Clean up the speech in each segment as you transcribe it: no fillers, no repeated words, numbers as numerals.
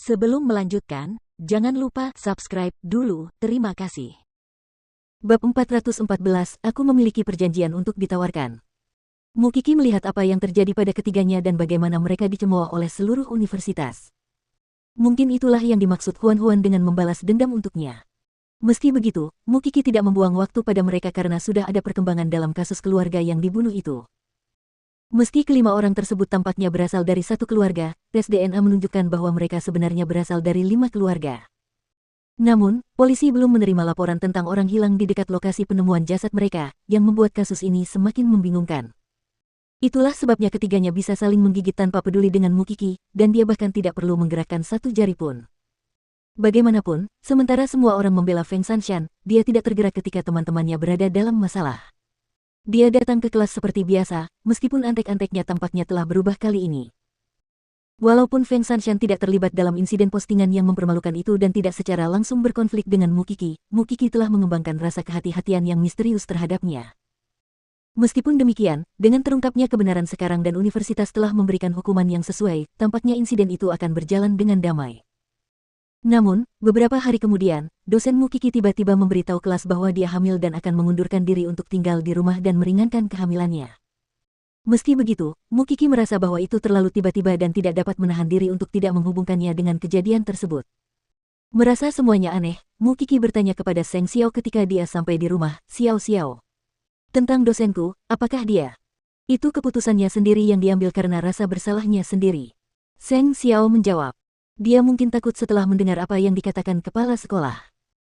Sebelum melanjutkan, jangan lupa subscribe dulu, terima kasih. Bab 414, aku memiliki perjanjian untuk ditawarkan. Mukiki melihat apa yang terjadi pada ketiganya dan bagaimana mereka dicemooh oleh seluruh universitas. Mungkin itulah yang dimaksud Huan-Huan dengan membalas dendam untuknya. Meski begitu, Mukiki tidak membuang waktu pada mereka karena sudah ada perkembangan dalam kasus keluarga yang dibunuh itu. Meski kelima orang tersebut tampaknya berasal dari satu keluarga, tes DNA menunjukkan bahwa mereka sebenarnya berasal dari 5 keluarga. Namun, polisi belum menerima laporan tentang orang hilang di dekat lokasi penemuan jasad mereka, yang membuat kasus ini semakin membingungkan. Itulah sebabnya ketiganya bisa saling menggigit tanpa peduli dengan Mukiki, dan dia bahkan tidak perlu menggerakkan satu jari pun. Bagaimanapun, sementara semua orang membela Feng Shanshan, dia tidak tergerak ketika teman-temannya berada dalam masalah. Dia datang ke kelas seperti biasa, meskipun antek-anteknya tampaknya telah berubah kali ini. Walaupun Feng Shanshan tidak terlibat dalam insiden postingan yang mempermalukan itu dan tidak secara langsung berkonflik dengan Mukiki, Mukiki telah mengembangkan rasa kehati-hatian yang misterius terhadapnya. Meskipun demikian, dengan terungkapnya kebenaran sekarang dan universitas telah memberikan hukuman yang sesuai, tampaknya insiden itu akan berjalan dengan damai. Namun, beberapa hari kemudian, dosen Mukiki tiba-tiba memberitahu kelas bahwa dia hamil dan akan mengundurkan diri untuk tinggal di rumah dan meringankan kehamilannya. Meski begitu, Mukiki merasa bahwa itu terlalu tiba-tiba dan tidak dapat menahan diri untuk tidak menghubungkannya dengan kejadian tersebut. Merasa semuanya aneh, Mukiki bertanya kepada Seng Xiao ketika dia sampai di rumah, "Xiao Xiao, tentang dosenku, apakah dia? Itu keputusannya sendiri yang diambil karena rasa bersalahnya sendiri." Seng Xiao menjawab, "Dia mungkin takut setelah mendengar apa yang dikatakan kepala sekolah."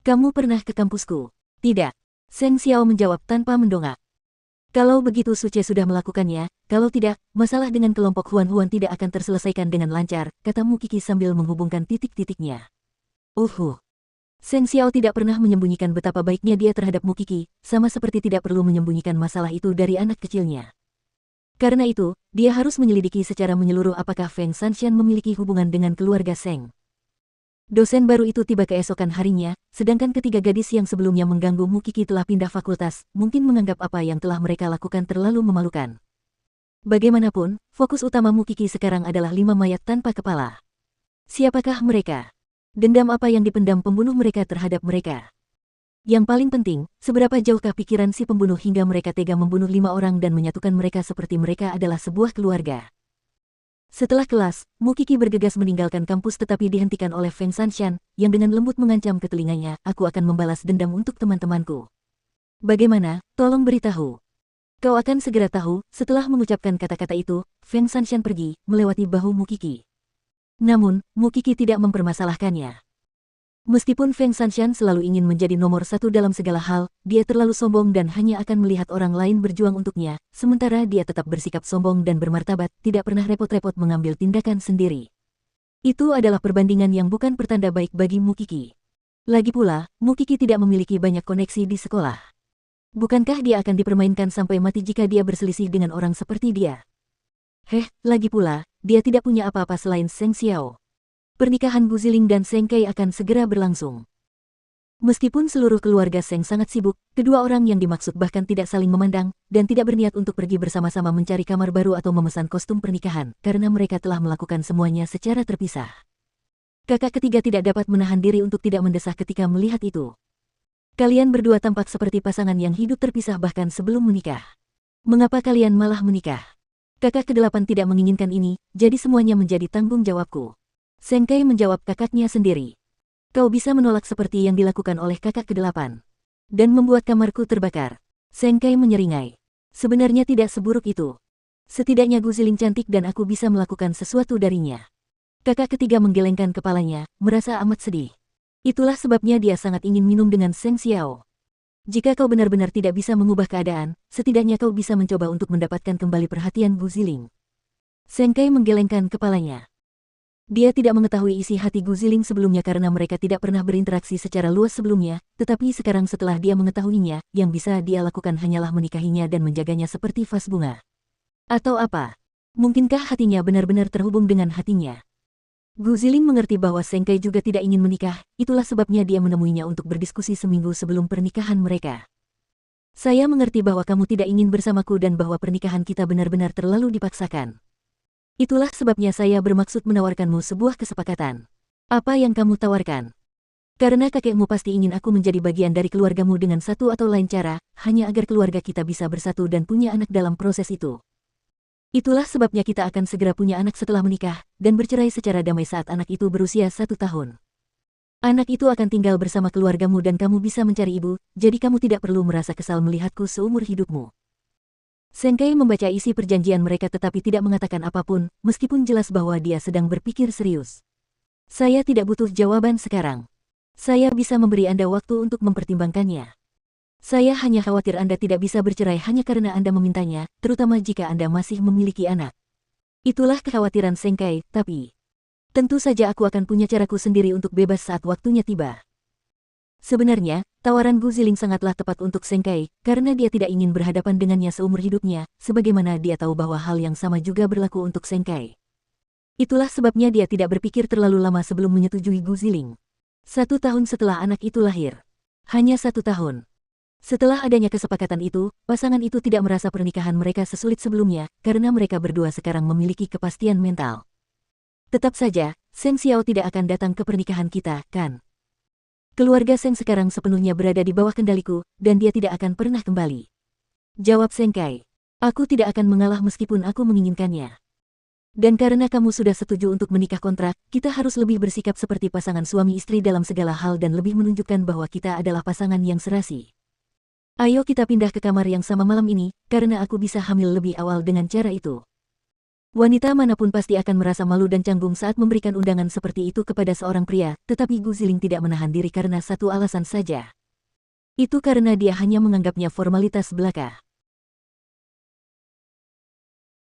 "Kamu pernah ke kampusku?" "Tidak." Seng Xiao menjawab tanpa mendongak. "Kalau begitu Suce sudah melakukannya, kalau tidak, masalah dengan kelompok Huan-Huan tidak akan terselesaikan dengan lancar," kata Mukiki sambil menghubungkan titik-titiknya. Seng Xiao tidak pernah menyembunyikan betapa baiknya dia terhadap Mukiki, sama seperti tidak perlu menyembunyikan masalah itu dari anak kecilnya. Karena itu, dia harus menyelidiki secara menyeluruh apakah Feng Shanshan memiliki hubungan dengan keluarga Seng. Dosen baru itu tiba keesokan harinya, sedangkan ketiga gadis yang sebelumnya mengganggu Mukiki telah pindah fakultas, mungkin menganggap apa yang telah mereka lakukan terlalu memalukan. Bagaimanapun, fokus utama Mukiki sekarang adalah 5 mayat tanpa kepala. Siapakah mereka? Dendam apa yang dipendam pembunuh mereka terhadap mereka? Yang paling penting, seberapa jauhkah pikiran si pembunuh hingga mereka tega membunuh 5 orang dan menyatukan mereka seperti mereka adalah sebuah keluarga. Setelah kelas, Mukiki bergegas meninggalkan kampus tetapi dihentikan oleh Feng Shanshan, yang dengan lembut mengancam ke telinganya, "Aku akan membalas dendam untuk teman-temanku." "Bagaimana? Tolong beritahu." "Kau akan segera tahu." Setelah mengucapkan kata-kata itu, Feng Shanshan pergi, melewati bahu Mukiki. Namun, Mukiki tidak mempermasalahkannya. Meskipun Feng Shanshan selalu ingin menjadi nomor satu dalam segala hal, dia terlalu sombong dan hanya akan melihat orang lain berjuang untuknya, sementara dia tetap bersikap sombong dan bermartabat, tidak pernah repot-repot mengambil tindakan sendiri. Itu adalah perbandingan yang bukan pertanda baik bagi Mukiki. Lagi pula, Mukiki tidak memiliki banyak koneksi di sekolah. Bukankah dia akan dipermainkan sampai mati jika dia berselisih dengan orang seperti dia? Lagi pula, dia tidak punya apa-apa selain Seng Xiao. Pernikahan Gu Ziling dan Seng Kei akan segera berlangsung. Meskipun seluruh keluarga Seng sangat sibuk, kedua orang yang dimaksud bahkan tidak saling memandang, dan tidak berniat untuk pergi bersama-sama mencari kamar baru atau memesan kostum pernikahan, karena mereka telah melakukan semuanya secara terpisah. Kakak ketiga tidak dapat menahan diri untuk tidak mendesah ketika melihat itu. "Kalian berdua tampak seperti pasangan yang hidup terpisah bahkan sebelum menikah. Mengapa kalian malah menikah?" "Kakak kedelapan tidak menginginkan ini, jadi semuanya menjadi tanggung jawabku." Seng Kei menjawab kakaknya sendiri. "Kau bisa menolak seperti yang dilakukan oleh kakak ke-8. Dan membuat kamarku terbakar." Seng Kei menyeringai. "Sebenarnya tidak seburuk itu. Setidaknya Gu Ziling cantik dan aku bisa melakukan sesuatu darinya." Kakak ketiga menggelengkan kepalanya, merasa amat sedih. Itulah sebabnya dia sangat ingin minum dengan Seng Xiao. "Jika kau benar-benar tidak bisa mengubah keadaan, setidaknya kau bisa mencoba untuk mendapatkan kembali perhatian Gu Ziling." Seng Kei menggelengkan kepalanya. Dia tidak mengetahui isi hati Gu Ziling sebelumnya karena mereka tidak pernah berinteraksi secara luas sebelumnya, tetapi sekarang setelah dia mengetahuinya, yang bisa dia lakukan hanyalah menikahinya dan menjaganya seperti vas bunga. Atau apa? Mungkinkah hatinya benar-benar terhubung dengan hatinya? Gu Ziling mengerti bahwa Seng Kei juga tidak ingin menikah, itulah sebabnya dia menemuinya untuk berdiskusi seminggu sebelum pernikahan mereka. "Saya mengerti bahwa kamu tidak ingin bersamaku dan bahwa pernikahan kita benar-benar terlalu dipaksakan. Itulah sebabnya saya bermaksud menawarkanmu sebuah kesepakatan. Apa yang kamu tawarkan? Karena kakekmu pasti ingin aku menjadi bagian dari keluargamu dengan satu atau lain cara, hanya agar keluarga kita bisa bersatu dan punya anak dalam proses itu. Itulah sebabnya kita akan segera punya anak setelah menikah, dan bercerai secara damai saat anak itu berusia 1 tahun. Anak itu akan tinggal bersama keluargamu dan kamu bisa mencari ibu, jadi kamu tidak perlu merasa kesal melihatku seumur hidupmu. Seng Kai membaca isi perjanjian mereka tetapi tidak mengatakan apapun, meskipun jelas bahwa dia sedang berpikir serius. Saya tidak butuh jawaban sekarang. Saya bisa memberi Anda waktu untuk mempertimbangkannya. Saya hanya khawatir Anda tidak bisa bercerai hanya karena Anda memintanya, terutama jika Anda masih memiliki anak. Itulah kekhawatiran Seng Kai, tapi tentu saja aku akan punya caraku sendiri untuk bebas saat waktunya tiba. Sebenarnya, tawaran Gu Ziling sangatlah tepat untuk Seng Kai, karena dia tidak ingin berhadapan dengannya seumur hidupnya, sebagaimana dia tahu bahwa hal yang sama juga berlaku untuk Seng Kai. Itulah sebabnya dia tidak berpikir terlalu lama sebelum menyetujui Gu Ziling. 1 tahun setelah anak itu lahir. Hanya 1 tahun. Setelah adanya kesepakatan itu, pasangan itu tidak merasa pernikahan mereka sesulit sebelumnya, karena mereka berdua sekarang memiliki kepastian mental. Tetap saja, Seng Xiao tidak akan datang ke pernikahan kita, kan? Keluarga Seng sekarang sepenuhnya berada di bawah kendaliku, dan dia tidak akan pernah kembali. Jawab Seng Kai. Aku tidak akan mengalah meskipun aku menginginkannya. Dan karena kamu sudah setuju untuk menikah kontrak, kita harus lebih bersikap seperti pasangan suami istri dalam segala hal dan lebih menunjukkan bahwa kita adalah pasangan yang serasi. Ayo kita pindah ke kamar yang sama malam ini, karena aku bisa hamil lebih awal dengan cara itu. Wanita manapun pasti akan merasa malu dan canggung saat memberikan undangan seperti itu kepada seorang pria, tetapi Gu Ziling tidak menahan diri karena satu alasan saja. Itu karena dia hanya menganggapnya formalitas belaka.